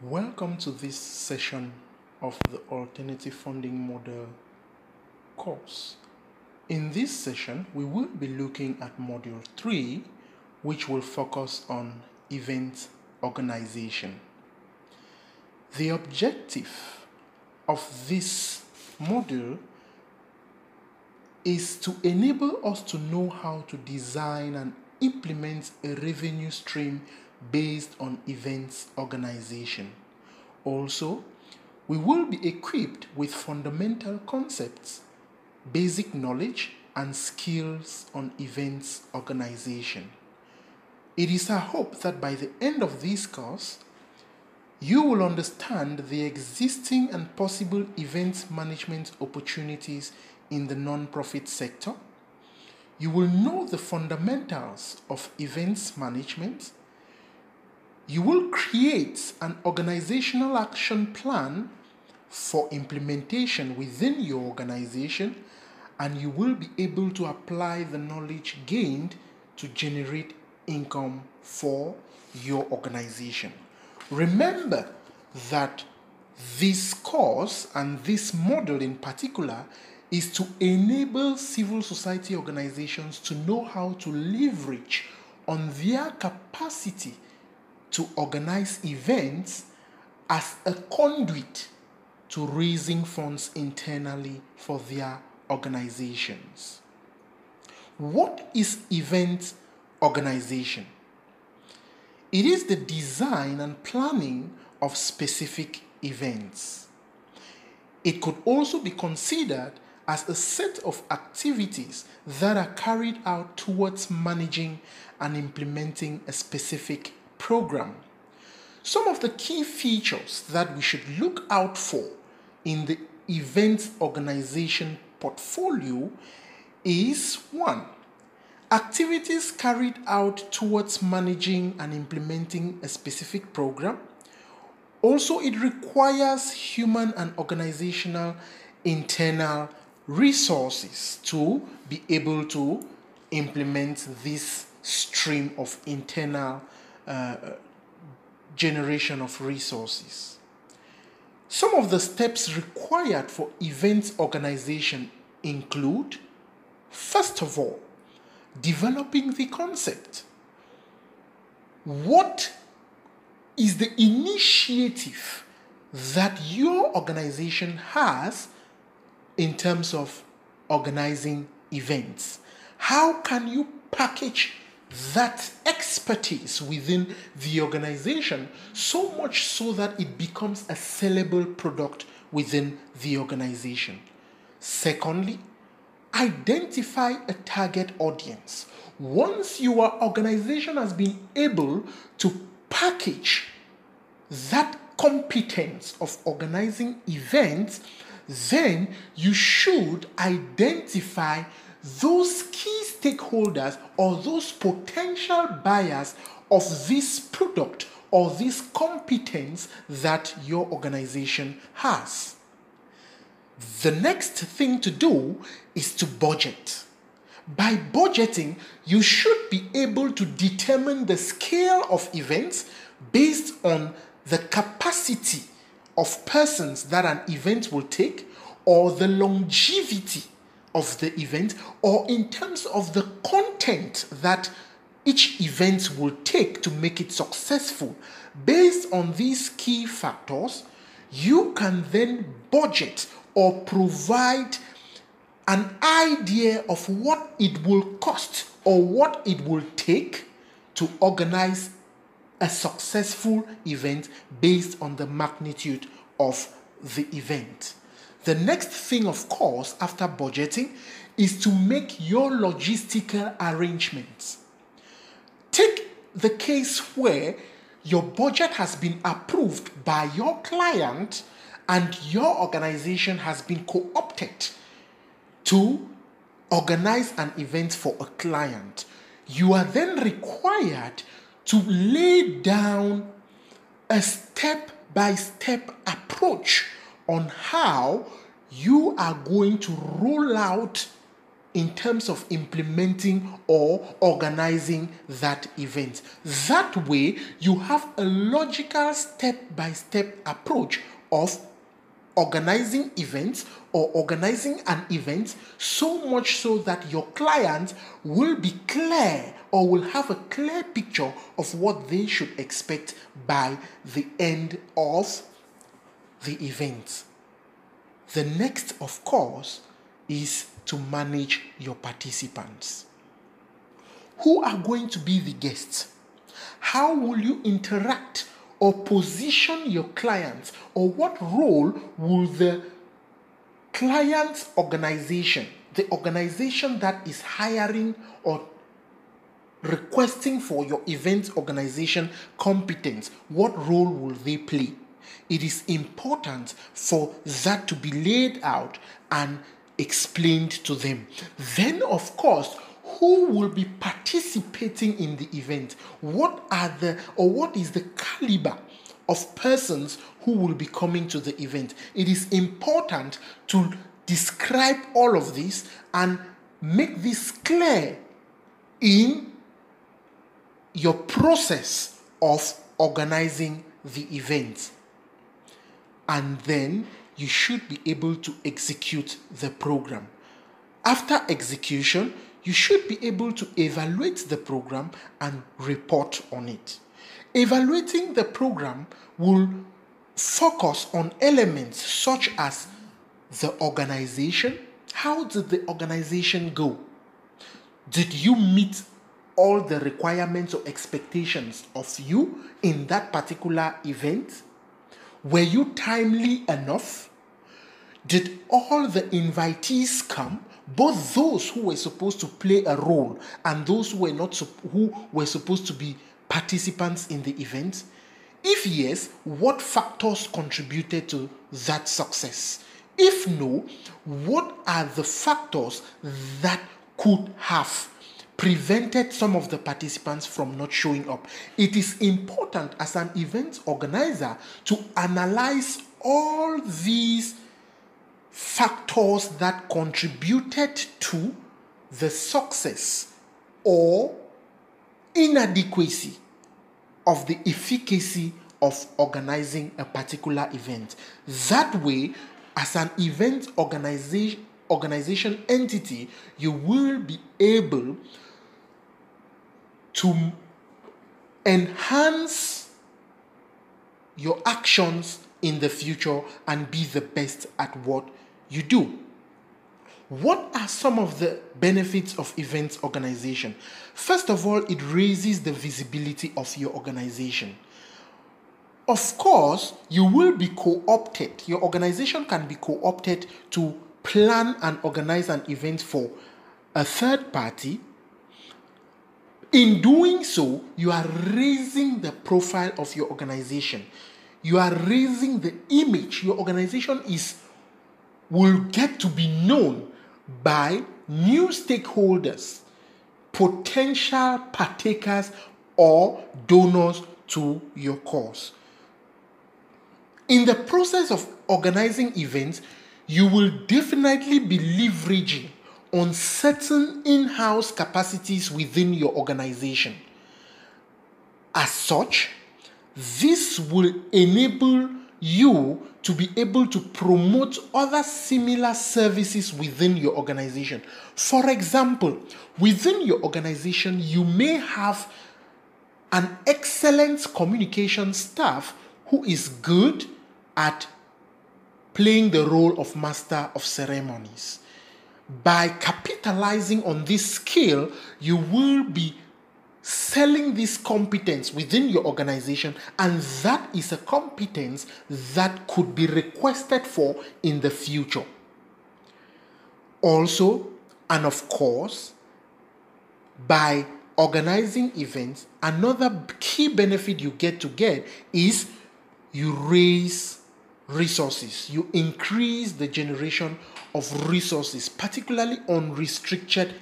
Welcome to this session of the Alternative Funding Model course. In this session, we will be looking at Module 3, which will focus on event organization. The objective of this module is to enable us to know how to design and implement a revenue stream based on events organization. Also, we will be equipped with fundamental concepts, basic knowledge, and skills on events organization. It is our hope that by the end of this course, you will understand the existing and possible event management opportunities in the non-profit sector. You will know the fundamentals of events management. You will create an organizational action plan for implementation within your organization, and you will be able to apply the knowledge gained to generate income for your organization. Remember that this course and this model in particular is to enable civil society organizations to know how to leverage on their capacity to organize events as a conduit to raising funds internally for their organizations. What is event organization? It is the design and planning of specific events. It could also be considered as a set of activities that are carried out towards managing and implementing a specific program. Some of the key features that we should look out for in the event organization portfolio is 1. Activities carried out towards managing and implementing a specific program. Also, it requires human and organizational internal resources to be able to implement this stream of internal generation of resources. Some of the steps required for event organization include, first of all, developing the concept. What is the initiative that your organization has in terms of organizing events? How can you package that expertise within the organization so much so that it becomes a sellable product within the organization? Secondly, identify a target audience. Once your organization has been able to package that competence of organizing events, then you should identify those key stakeholders or those potential buyers of this product or this competence that your organization has. The next thing to do is to budget. By budgeting, you should be able to determine the scale of events based on the capacity of persons that an event will take, or the longevity of the event, or in terms of the content that each event will take to make it successful. Based on these key factors, you can then budget or provide an idea of what it will cost or what it will take to organize a successful event based on the magnitude of the event. The next thing, of course, after budgeting is to make your logistical arrangements. Take the case where your budget has been approved by your client and your organization has been co-opted to organize an event for a client. You are then required to lay down a step-by-step approach on how you are going to roll out in terms of implementing or organizing that event. That way, you have a logical step-by-step approach of organizing events or organizing an event, so much so that your client will be clear or will have a clear picture of what they should expect by the end of the event. The next, of course, is to manage your participants. Who are going to be the guests? How will you interact or position your clients, or what role will the client's organization, the organization that is hiring or requesting for your event organization competence, what role will they play? It is important for that to be laid out and explained to them. Then, of course, who will be participating in the event? What is the caliber of persons who will be coming to the event? It is important to describe all of this and make this clear in your process of organizing the event. And then you should be able to execute the program. After execution, you should be able to evaluate the program and report on it. Evaluating the program will focus on elements such as the organization. How did the organization go? Did you meet all the requirements or expectations of you in that particular event? Were you timely enough? Did all the invitees come? Both those who were supposed to play a role and those who were supposed to be participants in the event? If yes, what factors contributed to that success? If no, what are the factors that could have prevented some of the participants from not showing up? It is important as an event organizer to analyze all these factors that contributed to the success or inadequacy of the efficacy of organizing a particular event. That way, as an event organization entity, you will be able to enhance your actions in the future and be the best at what you do. What are some of the benefits of events organization? First of all, it raises the visibility of your organization. Of course, you will be co-opted. Your organization can be co-opted to plan and organize an event for a third party. In doing so, you are raising the profile of your organization. You are raising the image. Your organization will get to be known by new stakeholders, potential partakers, or donors to your cause. In the process of organizing events, you will definitely be leveraging on certain in-house capacities within your organization. As such, this will enable you to be able to promote other similar services within your organization. For example, within your organization, you may have an excellent communication staff who is good at playing the role of master of ceremonies. By capitalizing on this skill, you will be selling this competence within your organization, and that is a competence that could be requested for in the future. Also, and of course, by organizing events, another key benefit you get is you raise resources. You increase the generation of resources, particularly unrestricted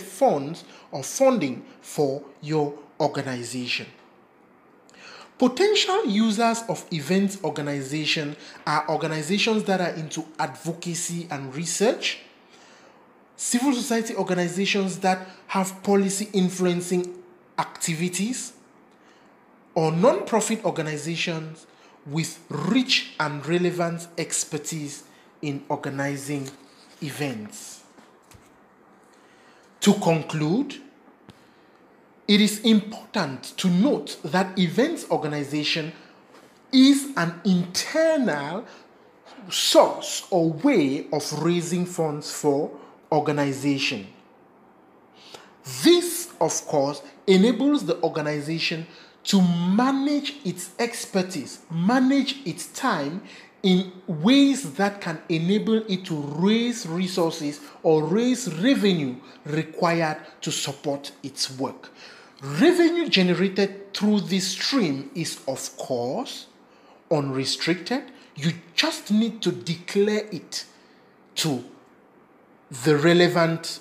funds or funding for your organization. Potential users of events organization are organizations that are into advocacy and research, civil society organizations that have policy influencing activities, or non-profit organizations with rich and relevant expertise in organizing events. To conclude, it is important to note that events organization is an internal source or way of raising funds for organization. This, of course, enables the organization to manage its expertise, manage its time in ways that can enable it to raise resources or raise revenue required to support its work. Revenue generated through this stream is, of course, unrestricted. You just need to declare it to the relevant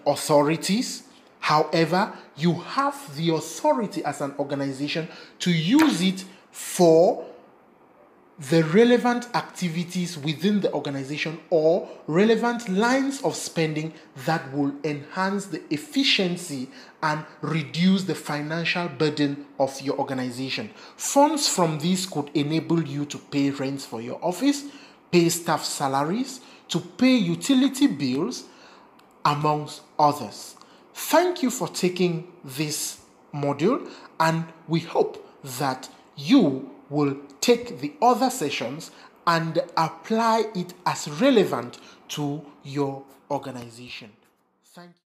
authorities. However, you have the authority as an organization to use it for the relevant activities within the organization or relevant lines of spending that will enhance the efficiency and reduce the financial burden of your organization. Funds from this could enable you to pay rents for your office, pay staff salaries, to pay utility bills, amongst others. Thank you for taking this module, and we hope that you will take the other sessions and apply it as relevant to your organization. Thank you.